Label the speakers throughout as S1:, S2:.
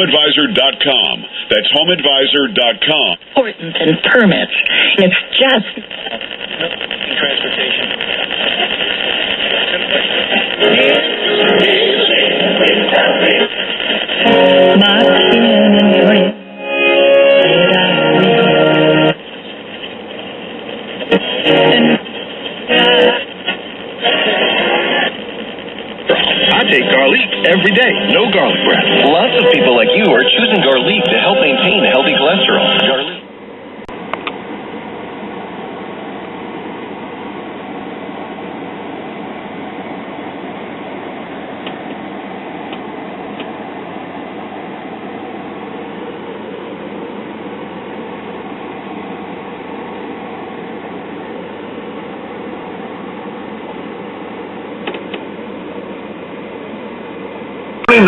S1: HomeAdvisor.com. That's HomeAdvisor.com.
S2: Important than permits. It's just
S3: transportation.
S2: not human dream.
S3: I take Garlic every day. No garlic breath. Lots of people like you are choosing Garlic to help maintain healthy cholesterol. Garlic.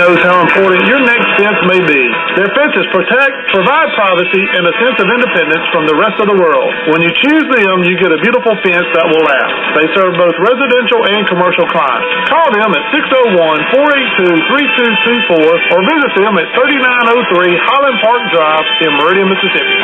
S4: Knows how important your next fence may be. Their fences protect, provide privacy, and a sense of independence from the rest of the world. When you choose them, you get a beautiful fence that will last. They serve both residential and commercial clients. Call them at 601-482-3224 or visit them at 3903 Highland Park Drive in Meridian, Mississippi.